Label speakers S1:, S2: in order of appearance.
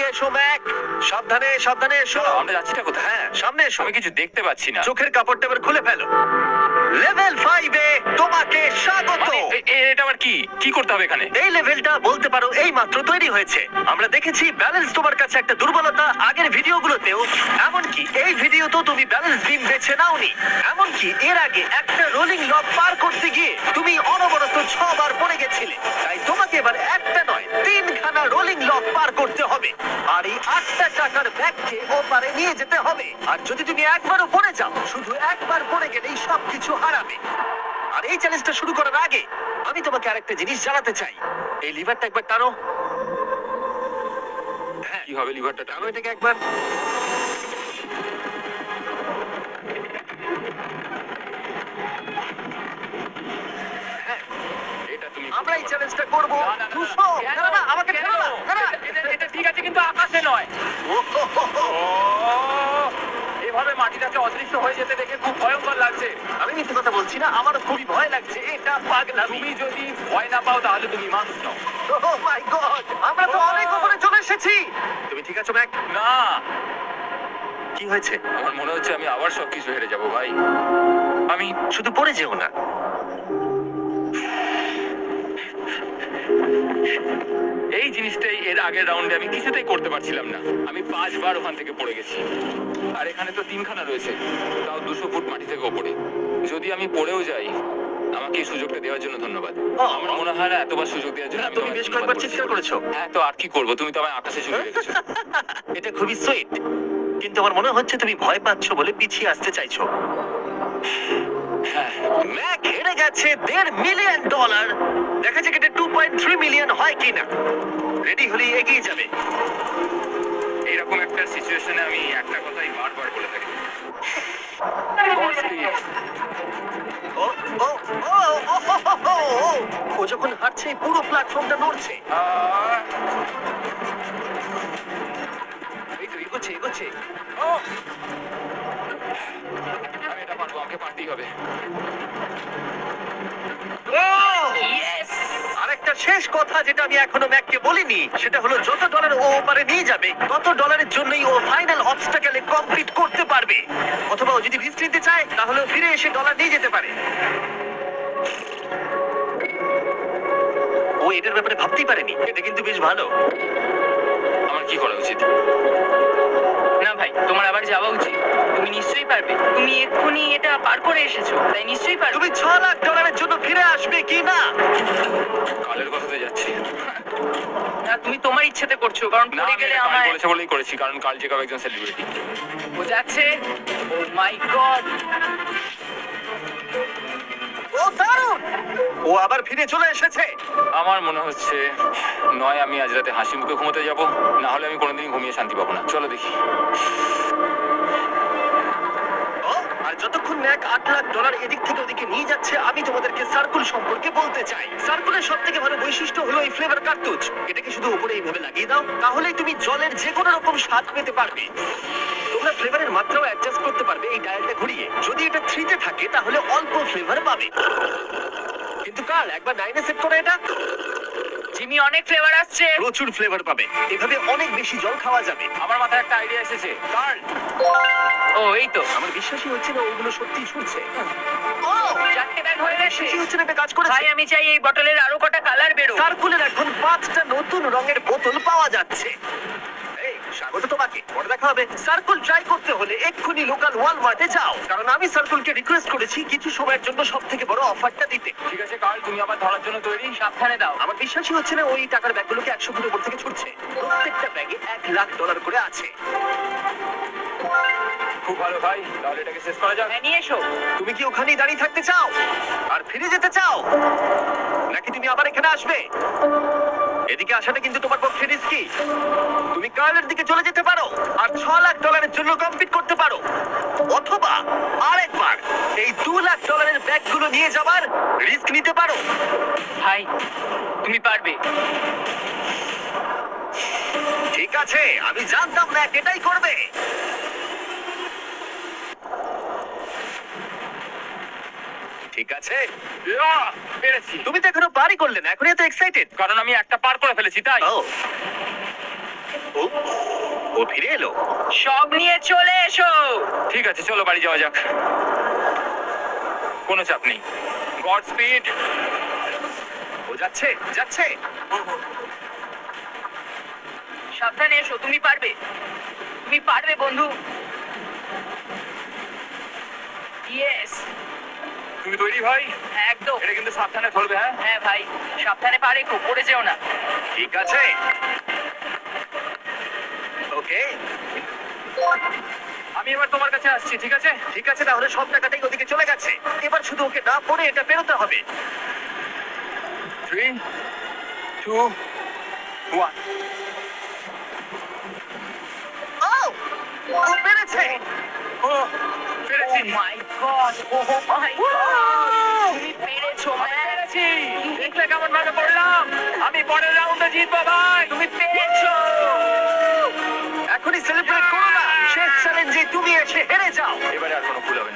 S1: এগিয়ে এসো ম্যাক। সাবধানে সাবধানে এসো।
S2: আমরা যাচ্ছিটা কোথায়?
S1: হ্যাঁ, সামনে এসো।
S2: আমি কিছু দেখতে পাচ্ছি না।
S1: চোখের কাপড়টা এবার খুলে ফেলো। লেভেল 5 এ তোমাকে স্বাগত।
S2: মানে, এটা আবার কি কি করতে হবে এখানে?
S1: এই লেভেলটা বলতে পারো এই মাত্র তৈরি হয়েছে। আমরা দেখেছি ব্যালেন্স তোমার কাছে একটা দুর্বলতা আগের ভিডিওগুলোতেও, এমনকি এই ভিডিওতেও তুমি ব্যালেন্স বিম বেছে নাওনি। এমনকি এর আগে একটা রোলিং লক পার করতে গিয়ে তুমি অনবরত 6 বার পড়ে গেছিলে। তাই তোমাকে এবার একটা নয় 3খানা রোলিং লক পার করতে হবে। আর এই 8টা টাকার ব্যাগকে ওপারে নিয়ে যেতে হবে। আর যদি তুমি একবারও পড়ে যাও, শুধু একবার পড়ে গেলেই সবকিছু হারাবে। আর এই চ্যালেঞ্জটা শুরু করার আগে আমি তোমাকে আরেকটা জিনিস জানাতে চাই। এই লিভারটা একবার টানো। হ্যাঁ,
S2: কি হবে লিভারটা?
S1: টানো এটাকে একবার। হ্যাঁ,
S2: এটা তুমি
S1: আমরা এই চ্যালেঞ্জটা করব।
S2: না, না, না, না,
S1: 200
S2: কেন?
S1: না, না, আমাকে
S2: কেন?
S1: ঠেলো না। না, না।
S2: এটা ঠিক আছে কিন্তু আকাশে নয়।
S1: ওহোহোহো।
S2: এভাবে মাটিটাকে অদৃশ্য হয়ে যেতে দেখে খুব ভয়ঙ্কর লাগছে।
S1: আমি মিথ্যে কথা বলছি না, আমারও খুবই ভয় লাগছে। এটা পাগলামি।
S2: তুমি যদি ভয় না পাও তাহলে তুমি মানুষ নও।
S1: ওহ মাই গড, আমরা তো অনেক উপরে চলে এসেছি। তুমি ঠিক আছো ম্যাক?
S2: না,
S1: কি হয়েছে?
S2: আমার মনে হচ্ছে আমি আবার সবকিছু হেরে যাব ভাই। আমি
S1: শুধু পড়ে যেও না।
S2: এই জিনিসটাই এর আগের রাউন্ডে আমি কিছুতেই করতে পারছিলাম না। আমি 5 বার ওখান থেকে পড়ে গেছি। আর এখানে তো 3খানা রয়েছে, তাও 200 ফুট মাটি থেকে ওপরে। যদি আমি পড়েও যাই, আমাকে এই সুযোগটা দেওয়ার জন্য ধন্যবাদ। আমার মনে হয় না এতবার সুযোগ দেওয়ার জন্য
S1: না,
S2: আমি
S1: তুমি
S2: তোমায়
S1: বেশ
S2: ধন্যবাদ
S1: কয়েকবার
S2: বলতে
S1: চিৎকার
S2: পারি।
S1: করেছো।
S2: হ্যাঁ, তো আর কি করবো? তুমি তো আমায় আকাশে ছুড়ে রেখেছো।
S1: এটা খুবই সুইট, কিন্তু আমার মনে হচ্ছে তুমি ভয় পাচ্ছ বলে পিছিয়ে আসতে চাইছো।
S2: হ্যাঁ,
S1: ম্যাক হেরে গেছে $1.5 মিলিয়ন। দেখা যাক এটা 2.3 মিলিয়ন হয় কিনা। রেডি হলে এগিয়ে যাবে।
S2: এইরকম একটা সিচুয়েশনে আমি একটা কথাই বারবার বলে থাকি। Godspeed।
S1: ও ও ও ও, ও, ও, ও, ও যখন হাঁটছে পুরো প্ল্যাটফর্মটা নড়ছে। এই তো এগোচ্ছে এগোচ্ছে।
S2: ও! আমি এটা পারবো, আমাকে পারতেই হবে।
S1: Yes! আরেকটা শেষ কথা যেটা আমি এখনো ম্যাককে বলিনি, সেটা হলো যত ডলার ও ওপারে নিয়ে যাবে তত ডলারের জন্যই ও ফাইনাল অবস্টাকেলে কমপ্লিট করতে পারবে। অথবা ও যদি রিস্ক নিতে চায় তাহলে ও ফিরে এসে ডলার নিয়ে যেতে পারে। ও এটার ব্যাপারে ভাবতেই পারেনি। এটা কিন্তু বেশ ভালো।
S2: আমার কি করা উচিত?
S3: না ভাই, তোমার আবার যাওয়া উচিত। তুমি নিশ্চয়ই পারবে। তুমি এক্ষুনি এটা পার করে এসেছো, তাই নিশ্চয়ই পারবে।
S1: তুমি $6 লাখ জন্য ফিরে আসবে কি না?
S2: কালের কথাতে যাচ্ছি।
S3: না, তুমি তোমার ইচ্ছেতে করছো, কারণ
S2: না,
S3: পড়ে
S2: আমি
S3: গেলে
S2: এটা কাল
S3: আমায়
S2: বলেছে বলেই করেছি, কারণ কাল জেকাব একজন সেলিব্রিটি।
S3: বোঝাচ্ছে। ও মাই গড!
S1: ও দারুণ! ও আবার ফিরে চলে এসেছে।
S2: আমার মনে হচ্ছে নয় আমি আজ রাতে হাসি মুখে ঘুমোতে যাব, না হলে আমি কোনোদিন ঘুমিয়ে শান্তি পাবো না। চলো দেখি।
S1: ও, আর যতক্ষণ ম্যাক $8 লাখ এদিক থেকে ওদিকে নিয়ে যাচ্ছে, আমি তোমাদেরকে সার্কুল সম্পর্কে বলতে চাই। সার্কুলের সব থেকে ভালো বৈশিষ্ট্য হলো এই ফ্লেভার কার্তুজ। এটাকে শুধু উপরে এইভাবে লাগিয়ে দাও, তাহলেই তুমি জলের যে কোনো রকম স্বাদ পেতে পারবে। তোমরা ফ্লেভারের মাত্রাও অ্যাডজাস্ট করতে পারবে এই ডায়ালটা ঘুরিয়ে। যদি এটা 3-তে থাকে তাহলে অল্প ফ্লেভার পাবে, কিন্তু কাল একবার 9-এ সেট করে এটা,
S3: জিমি, অনেক ফ্লেভার আসছে।
S1: প্রচুর ফ্লেভার পাবে। এভাবে অনেক বেশি জল খাওয়া যাবে।
S2: আমার মাথায় একটা আইডিয়া এসেছে। কার্ল,
S3: ও এই তো,
S1: আমার বিশ্বাসই হচ্ছে না ওগুলো সত্যি ছুটছে। ও,
S3: 4টে ব্যাগ হয়ে গেছে।
S1: বিশ্বাসই হচ্ছে না এটা কাজ করেছে।
S3: ভাই, আমি চাই এই বটলের আরো কটা কালার বেরো।
S1: সার্কুলের এখন 5টা নতুন রঙের বোতল পাওয়া যাচ্ছে। এই, স্বাগত তোমাকে। পরে দেখা হবে। সার্কুল ট্রাই করতে হলে এক্ষুনি লোকাল ওয়ালমার্টে যাও, কারণ আমি সার্কুলকে রিকোয়েস্ট করেছি কিছু সময়ের জন্য সবথেকে বড় অফারটা দিতে।
S2: ঠিক আছে কার্ল, তুমি আবার ধরার জন্য তৈরি?
S3: সাবধানে দাও।
S1: আমার বিশ্বাসই হচ্ছে না ওই টাকার ব্যাগগুলোকে 100 ফুট উপর থেকে ছুটছে। প্রত্যেকটা ব্যাগে $1 লাখ করে আছে।
S2: খুব ভালো ভাই, তাহলে এটাকে শেষ করা যাক।
S3: হ্যাঁ, নিয়ে এসো।
S1: তুমি কি ওখানেই দাঁড়িয়ে থাকতে চাও আর ফিরে যেতে চাও, নাকি তুমি আবার এখানে আসবে? এদিকে আসাটা কিন্তু তোমার পক্ষে রিস্কি। তুমি কার্লের দিকে চলে যেতে পারো আর $6 লাখ জন্য কম্পিট করতে পারো, অথবা আরেকবার এই $2 লাখ ব্যাগগুলো নিয়ে যাবার রিস্ক নিতে পারো।
S3: ভাই, তুমি পারবে।
S1: ঠিক আছে, আমি জানতাম না এটাই করবে। ঠিক আছে,
S2: পেরেছি।
S1: তুমি তো এখনো পারই করলে না, এখন এত এক্সাইটেড।
S2: কারণ আমি একটা পার করে ফেলেছি তাই।
S1: ও ও ও ফিরে এলো।
S3: সব নিয়ে চলে এসো।
S2: ঠিক আছে, চলো বাড়ি যাওয়া যাক। কোনো চাপ নেই। God speed.
S1: ও যাচ্ছে যাচ্ছে।
S3: সাবধানে এসো, তুমি পারবে, তুমি পারবে বন্ধু। ইয়েস,
S2: তুমি তৈরি ভাই?
S3: একদম।
S2: এটা কিন্তু সাবধানে ধরবে, হ্যাঁ?
S3: হ্যাঁ ভাই, সাবধানে পারে, খুব পড়ে যেও না।
S1: ঠিক আছে। ওকে
S2: আমি এবার তোমার কাছে আসছি, ঠিক আছে?
S1: ঠিক আছে, তাহলে সব টাকাটাই ওদিকে চলে গেছে। এবার শুধু ওকে না পড়ে এটা বেরোতে হবে।
S2: 3, 2, 1।
S1: ও পেরেছে।
S2: ও পেরেছি।
S3: মাই গড, ও মাই গড, তুমি পেরেছো ম্যান।
S2: পেরেছি। দেখলে কেমন ভাবে পড়লাম? আমি পরের রাউন্ডে জিতবো ভাই।
S3: তুমি পেরেছো।
S1: এখনই সেলিব্রেট করো না। শেষ চ্যালেঞ্জে তুমি এসে হেরে যাও।
S2: এবারে আর কোনো ভুল হবে না।